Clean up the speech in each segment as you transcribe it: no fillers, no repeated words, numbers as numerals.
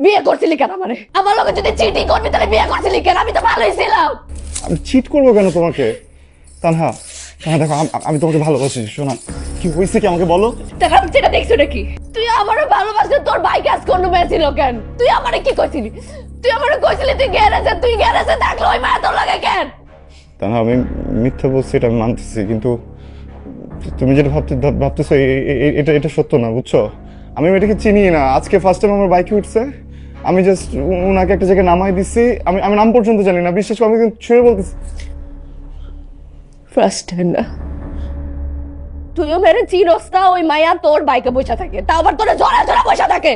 বিয়ে করছিলি কেন আমারে? আমার লগে যদি চিটিং করবি তাহলে বিয়ে করছিলি কেন? আমি তো ভালোই ছিলাম। আমি চিট করবো কেন তোমাকে? তানহা, তানহা দেখো, আমি তোমাকে ভালোবাসি। শোনা, কি হয়েছে কি আমাকে বলো। দেখা যেটা দেখছো নাকি? তুই আমারও ভালোবাসলে তোর ভাই কাজ করলো মেয়েছিল কেন? তুই আমারে কি কইছিলি? তুই আমারে কইছিলি তুই গ্যারেজে থাকলো ওই মায়া তোর লাগে কেন? তানহা, আমি মিথ্যা বলছি, এটা আমি মানতেছি, কিন্তু তুমি যেটা ভাবতেছো এটা এটা সত্য না, বুঝছো? আমি এটাকে চিনি না। আজকে ফার্স্ট টাইম আমার বাইকে উঠছে, আমি জাস্ট ওনাকে একটা জায়গায় নামাই দিছি। আমি আমি নাম পর্যন্ত জানি না, বিশ্বাস করে আমি কিন্তু ছুঁয়ে বলতেছি। ফার্স্ট টাইম না, তুইও মেরে চিরস না ওই মায়া তোর বাইকে বসে থাকে, তা আবার তোরা জড়া জড়া বসে থাকে।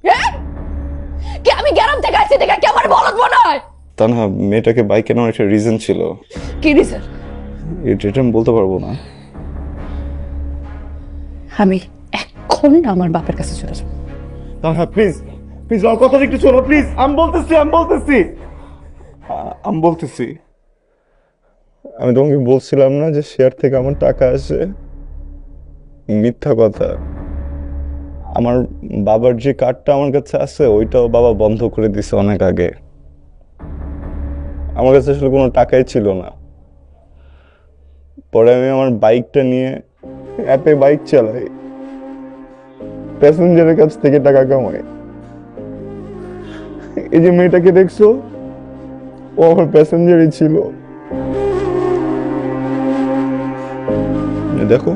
হ্যাঁ, কি আমি গ্রাম থেকে আসছি দেখে কি আমার বলদ মনে হয়? তানহা, মেয়েটাকে বাইকে নেওয়ার একটা রিজন ছিল। কি রিজন? এটা আমি বলতে পারবো না। আমি এখন আমার বাপের কাছে চলে যাবো। তানহা প্লিজ, প্লিজ আমার কথা একটু শোনো প্লিজ। আমি বলতেছি আমি তোমাকে বলছিলাম না যে শেয়ার থেকে আমার টাকা আসে? মিথ্যা কথা। আমার বাবার যে কার্ডটা আমার কাছে আছে ওইটাও বাবা বন্ধ করে দিছে অনেক আগে। আমার কাছে আসলে কোনো টাকাই ছিল না। পরে আমি আমার বাইকটা নিয়ে অ্যাপে বাইক চালাই, প্যাসেঞ্জারের কাছ থেকে টাকা কামাই। এই যে মেয়েটাকে দেখছো, ও আমার প্যাসেঞ্জারই ছিল। দেখো,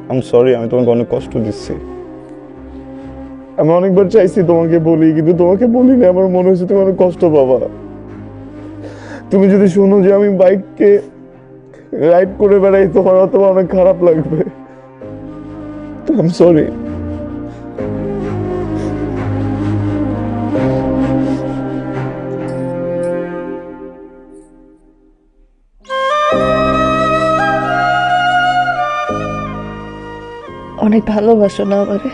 আমি সরি, আমি তোমাকে অনেক কষ্ট দিচ্ছি। আমি অনেকবার চাইছি তোমাকে বলি, কিন্তু তোমাকে বলি না। আমার মনে হচ্ছে তুমি অনেক কষ্ট পাবা। তুমি যদি শোনো যে আমি বাইককে রাইড করে বেড়াই, তোমার অথবা অনেক খারাপ লাগবে। তো আই এম সরি। অনেক ভালোবাসো না আমারে?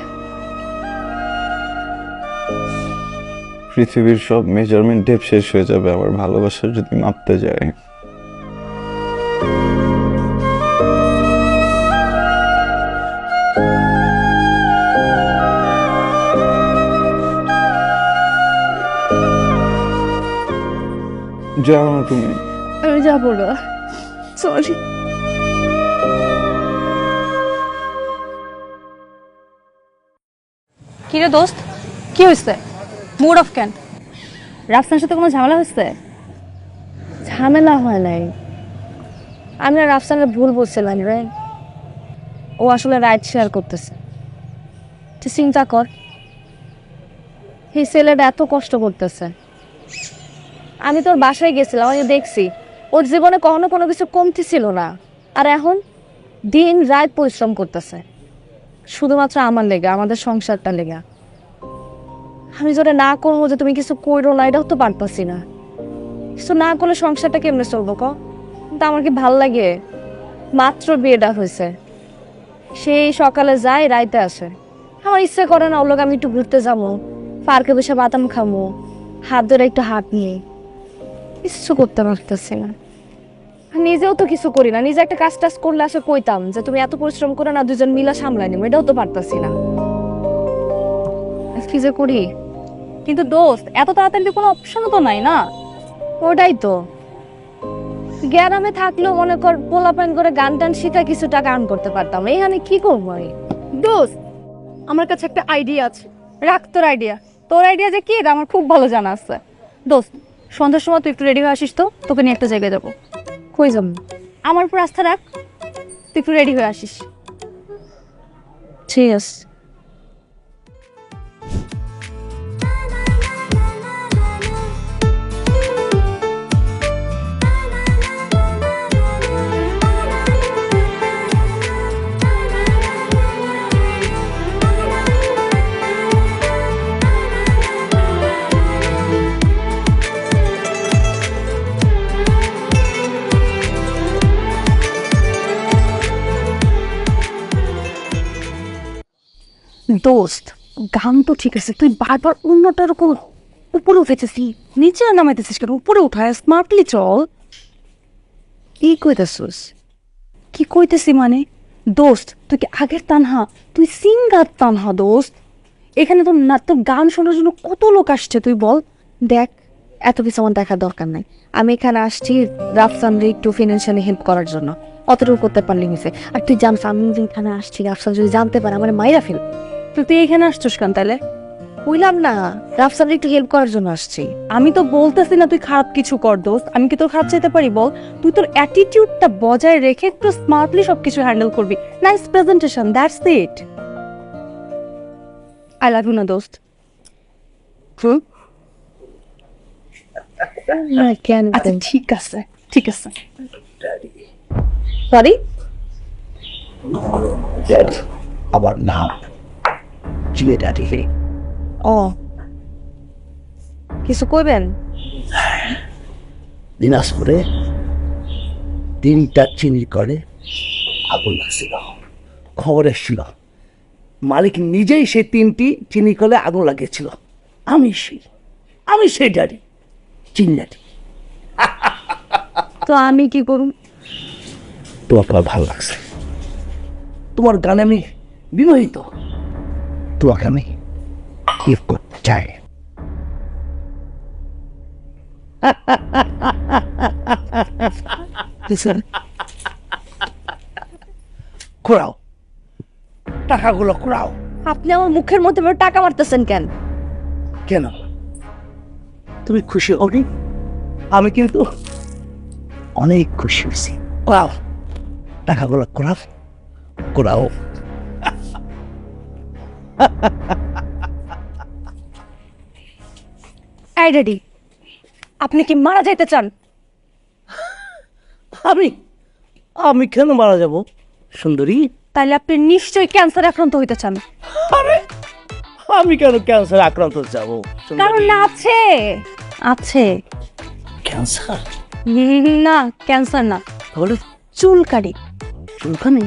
পৃথিবীর সব মেজারমেন্ট টেপ শেষ হয়ে যাবে আমার ভালোবাসা যদি মাপতে যায়। যাও না তুমি। আমি যাবো না, সরি। কিরে দোস্ত, কি হয়েছে? মুড অফ কেন? রাফসানের সাথে কোনো ঝামেলা হয়েছে? ঝামেলা হয় নাই, আমি আর রাফসানের ভুল বলছিলাম রে। ও আসলে রাইড শেয়ার করতেছে। তুই চিন্তা কর, এই ছেলেটা এত কষ্ট করতেছে। আমি তোর বাসায় গেছিলাম, আমি দেখছি ওর জীবনে কখনো কোনো কিছু কমতি ছিল না। আর এখন দিন রাত পরিশ্রম করতেছে শুধুমাত্র আমার লেগে, আমাদের সংসারটা লেগে। আমি যদি না করবো যে তুমি কিছু করো না, এটাও তো পারতাছি না। কিছু না করলে সংসারটা কেমনে চলবো ক? কিন্তু আমার কি ভাল লাগে? মাত্র বিয়েটা হয়েছে, সেই সকালে যায় রাইতে আসে। আমার ইচ্ছে করে না ওর লোক আমি একটু ঘুরতে যাবো, পার্কে বসে বাদাম খামো, হাত ধরে একটু হাত নিয়ে। কিছু করতে পারতেছি না। নিজেও তো কিছু করি না। নিজে একটা কাজ টাজ করলে আসে কইতাম যে তুমি এত পরিশ্রম করে না, দুজন মিলা সামলাই নিবো, এটাও তো পারতাছি না। কি যে করি? কিন্তু দোস্ত, এত তাড়াতাড়ি কোনো অপশনও তো নাই না? ওটাই তো, গ্রামে থাকলেও মনে কর পোলাপান করে গান টান শিখা কিছু টাকা আর্ন করতে পারতাম। এখানে কি করবো আমি? দোস্ত, আমার কাছে একটা আইডিয়া আছে। রাখ তোর আইডিয়া। তোর আইডিয়া যে কি এটা আমার খুব ভালো জানা আছে। দোস্ত, সন্ধ্যার সময় তুই একটু রেডি হয়ে আসিস তো, তোকে নিয়ে একটা জায়গায় যাবো। কই যাবো? আমার উপর আস্থা রাখ, তুই একটু রেডি হয়ে আসিস। ঠিক আছে। দোস্ত, গান তো ঠিক আছে, তুই বারবার অন্যটার উপর উপরে উঠেছিস, নিচে নামাইতেছিস কেন? উপরে উঠায় স্মার্টলি চল। কি কইতাছিস? কি কইতেছি মানে? দোস্ত তুই কি আগের তানহা? তুই সিঙ্গার তানহা দোস্ত। এখানে তোর না তোর গান শোনার জন্য কত লোক আসছে তুই বল। দেখ, এত কিছু আমার দেখার দরকার নাই। আমি এখানে আসছি রাফসানরে একটু ফিনান্সিয়ালি হেল্প করার জন্য, অতটুকু করতে পারলি হয়েছে। আর তুই জানিস আমি যেখানে আসছি রাফসান যদি জানতে পারে আমার মাইরা ফেল। তো তুই এখানে আসছিস কেন তাহলে? বুঝলাম না, রাফসানরে একটু হেল্প করার জন্য আসছি। আমি তো বলতেছি না তুই খারাপ কিছু কর দোস্ত, আমি কি তোর খারাপ চাইতে পারি বল? তুই তোর অ্যাটিটিউডটা বজায় রেখে একটু স্মার্টলি সবকিছু হ্যান্ডেল করবি। Nice presentation, that's it. I love you না দোস্ত। কেন? আচ্ছা ঠিক আছে, ঠিক আছে। সরি। ড্যাডি আমার নাম চিলে ড্যাডি। ও, কিছু কইবেন? দিনাজপুরে 3টা চিনির কলে আগুন লাগছিল, খবর এসেছিল। মালিক নিজেই সেই 3টি চিনি কলে আগুন লাগিয়েছিল। আমি সেই ড্যাডি, চিনি ড্যাডি। তো আমি কি করুম? তোমাকে আমার ভালো লাগছে, তোমার গানে আমি বিমোহিত, তোমাকে আমি গিফট করতে চাই। ঘোরাও টাকাগুলো, ঘোরাও। আপনি আমার মুখের মধ্যে এভাবে টাকা মারতেছেন কেন? কেন তুমি খুশি হওনি? আমি কিন্তু অনেক খুশি হয়েছি। ঘোরাও টাকাগুলো, ঘোরাও ঘোরাও। এই ড্যাডি, আপনি কি মারা যাইতে চান? আমি আমি কেন মারা যাব সুন্দরী? তাইলে আপনি নিশ্চয়ই ক্যান্সার আক্রান্ত হইতে চান। আরে আমি কেন ক্যান্সার আক্রান্ত যাব? কারণ না আছে, আছে। ক্যান্সার? না ক্যান্সার না, তাহলে চুলকানি। চুলকানি?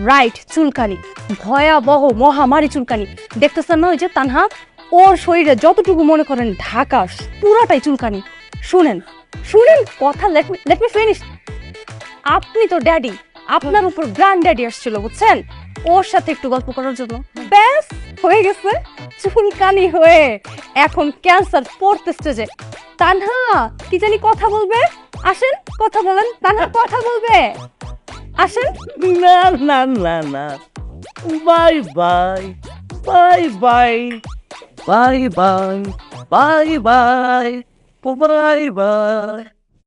রাইট, চুলকানি। ভয়াবহ মহামারী চুলকানি। দেখতেছেন না ওই যে তানহা, ওর শরীরে যতটুকু মনে করেন ঢাকা পুরাটাই চুলকানি। শুনেন শুনেন কথা, লেট মি ফিনিশ। আপনি তো ড্যাডি, আপনার উপর গ্র্যান্ড ড্যাডি আসছিল বুঝছেন, ওর সাথে একটু গল্প করার জন্য। ব্যাস হয়ে গেছে চুলকানি হয়ে এখন ক্যান্সার ফোর্থ স্টেজে। তানহা কি জানি কথা বলবে, আসেন কথা বলেন। তানহা কথা বলবে, আসেন। না না না না, bye bye bye bye bye bye bye bye bye bye.